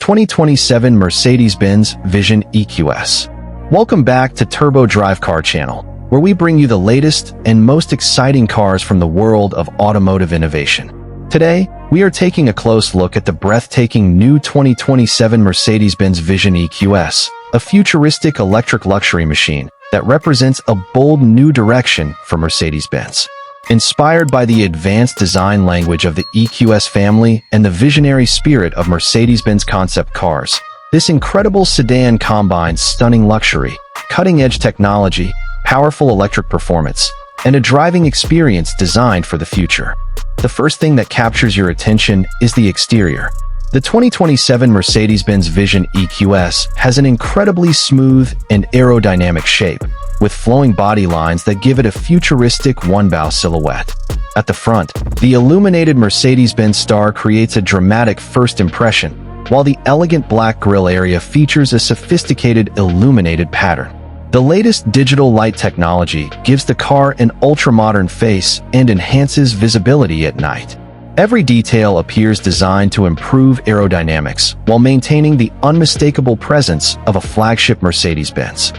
2027 Mercedes-Benz Vision EQS. Welcome back to Turbo Drive Car Channel, where we bring you the latest and most exciting cars from the world of automotive innovation. Today, we are taking a close look at the breathtaking new 2027 Mercedes-Benz Vision EQS, a futuristic electric luxury machine that represents a bold new direction for Mercedes-Benz. Inspired by the advanced design language of the EQS family and the visionary spirit of Mercedes-Benz concept cars, this incredible sedan combines stunning luxury, cutting-edge technology, powerful electric performance, and a driving experience designed for the future. The first thing that captures your attention is the exterior. The 2027 Mercedes-Benz Vision EQS has an incredibly smooth and aerodynamic shape, with flowing body lines that give it a futuristic one-bow silhouette. At the front, the illuminated Mercedes-Benz star creates a dramatic first impression, while the elegant black grille area features a sophisticated illuminated pattern. The latest digital light technology gives the car an ultra-modern face and enhances visibility at night. Every detail appears designed to improve aerodynamics while maintaining the unmistakable presence of a flagship Mercedes-Benz.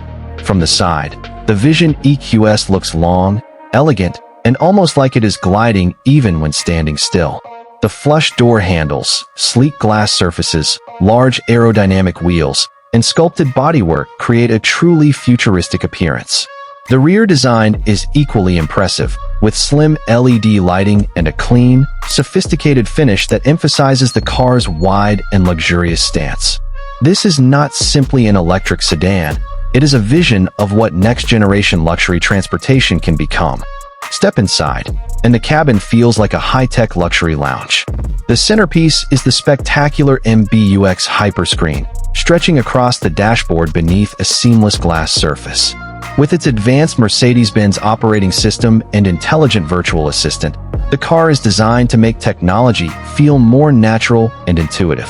From the side, the Vision EQS looks long, elegant, and almost like it is gliding even when standing still. The flush door handles, sleek glass surfaces, large aerodynamic wheels, and sculpted bodywork create a truly futuristic appearance. The rear design is equally impressive, with slim LED lighting and a clean, sophisticated finish that emphasizes the car's wide and luxurious stance. This is not simply an electric sedan, it is a vision of what next-generation luxury transportation can become. Step inside, and the cabin feels like a high-tech luxury lounge. The centerpiece is the spectacular MBUX Hyperscreen, stretching across the dashboard beneath a seamless glass surface. With its advanced Mercedes-Benz operating system and intelligent virtual assistant, the car is designed to make technology feel more natural and intuitive.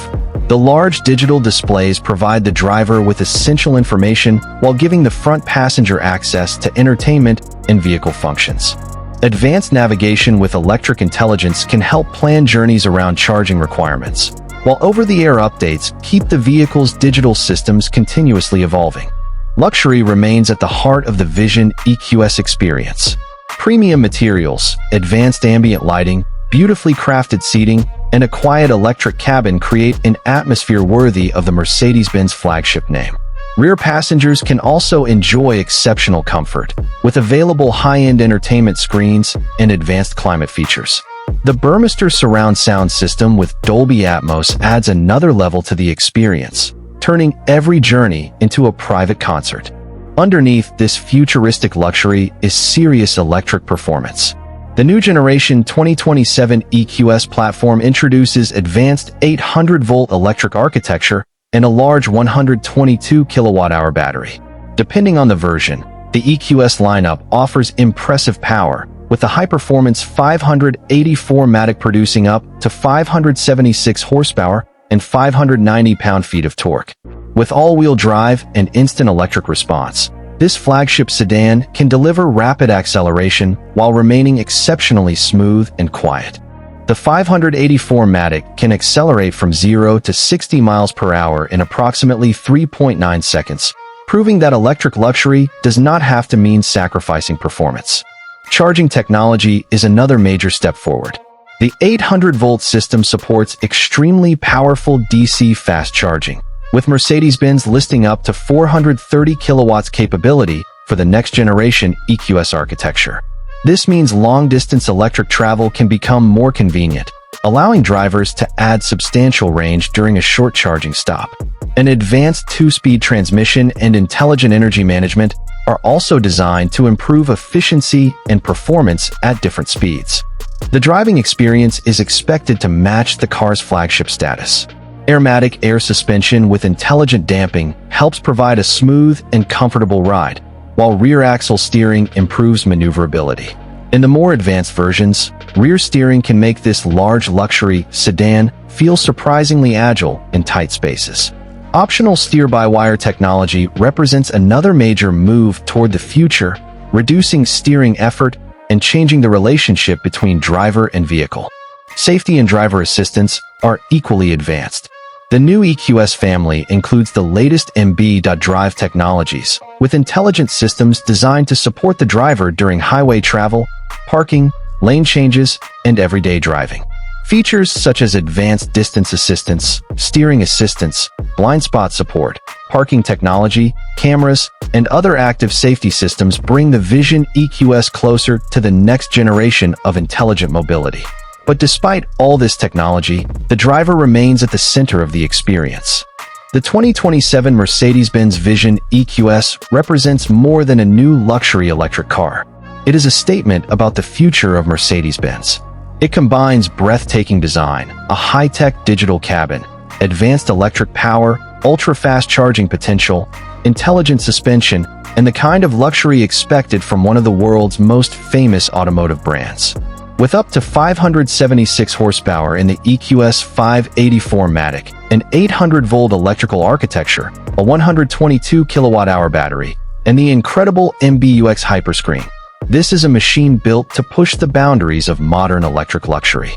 The large digital displays provide the driver with essential information while giving the front passenger access to entertainment and vehicle functions. Advanced navigation with electric intelligence can help plan journeys around charging requirements, while over-the-air updates keep the vehicle's digital systems continuously evolving. Luxury remains at the heart of the Vision EQS experience. Premium materials, advanced ambient lighting, beautifully crafted seating, and a quiet electric cabin create an atmosphere worthy of the Mercedes-Benz flagship name. Rear passengers can also enjoy exceptional comfort, with available high-end entertainment screens and advanced climate features. The Burmester surround sound system with Dolby Atmos adds another level to the experience, turning every journey into a private concert. Underneath this futuristic luxury is serious electric performance. The new generation 2027 EQS platform introduces advanced 800-volt electric architecture and a large 122 kilowatt-hour battery. Depending on the version, the EQS lineup offers impressive power, with the high-performance 584 Matic producing up to 576 horsepower and 590 pound-feet of torque. With all-wheel drive and instant electric response, this flagship sedan can deliver rapid acceleration while remaining exceptionally smooth and quiet. The 584 Matic can accelerate from 0 to 60 miles per hour in approximately 3.9 seconds, proving that electric luxury does not have to mean sacrificing performance. Charging technology is another major step forward. The 800-volt system supports extremely powerful DC fast charging, with Mercedes-Benz listing up to 430 kilowatts capability for the next-generation EQS architecture. This means long-distance electric travel can become more convenient, allowing drivers to add substantial range during a short charging stop. An advanced 2-speed transmission and intelligent energy management are also designed to improve efficiency and performance at different speeds. The driving experience is expected to match the car's flagship status. Airmatic air suspension with intelligent damping helps provide a smooth and comfortable ride, while rear axle steering improves maneuverability. In the more advanced versions, rear steering can make this large luxury sedan feel surprisingly agile in tight spaces. Optional steer-by-wire technology represents another major move toward the future, reducing steering effort and changing the relationship between driver and vehicle. Safety and driver assistance are equally advanced. The new EQS family includes the latest MB.Drive technologies, with intelligent systems designed to support the driver during highway travel, parking, lane changes, and everyday driving. Features such as advanced distance assistance, steering assistance, blind spot support, parking technology, cameras, and other active safety systems bring the Vision EQS closer to the next generation of intelligent mobility. But despite all this technology, the driver remains at the center of the experience. The 2027 Mercedes-Benz Vision EQS represents more than a new luxury electric car. It is a statement about the future of Mercedes-Benz. It combines breathtaking design, a high-tech digital cabin, advanced electric power, ultra-fast charging potential, intelligent suspension, and the kind of luxury expected from one of the world's most famous automotive brands. With up to 576 horsepower in the EQS 580-4MATIC, an 800-volt electrical architecture, a 122 kilowatt-hour battery, and the incredible MBUX Hyperscreen, this is a machine built to push the boundaries of modern electric luxury.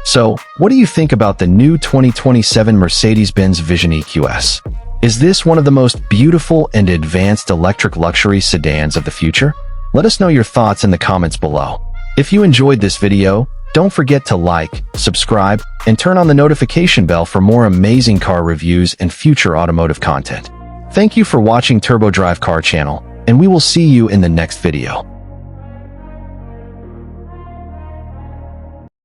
So, what do you think about the new 2027 Mercedes-Benz Vision EQS? Is this one of the most beautiful and advanced electric luxury sedans of the future? Let us know your thoughts in the comments below. If you enjoyed this video, don't forget to like, subscribe, and turn on the notification bell for more amazing car reviews and future automotive content. Thank you for watching Turbo Drive Car Channel, and we will see you in the next video.